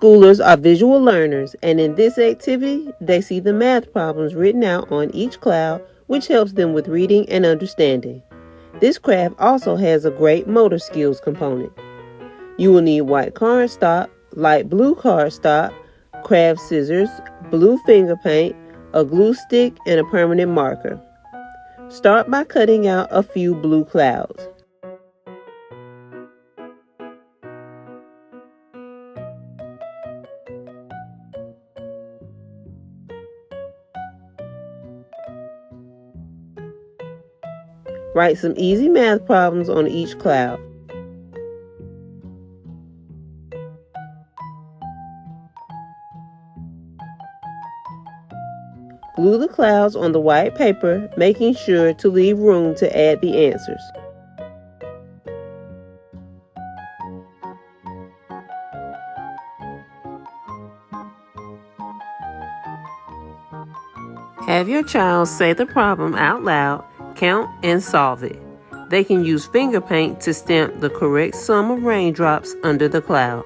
Schoolers are visual learners, and in this activity, they see the math problems written out on each cloud, which helps them with reading and understanding. This craft also has a great motor skills component. You will need white cardstock, light blue cardstock, craft scissors, blue finger paint, a glue stick, and a permanent marker. Start by cutting out a few blue clouds. Write some easy math problems on each cloud. Glue the clouds on the white paper, making sure to leave room to add the answers. Have your child say the problem out loud, count, and solve it. They can use finger paint to stamp the correct sum of raindrops under the cloud.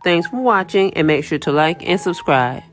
Thanks for watching, and make sure to like and subscribe.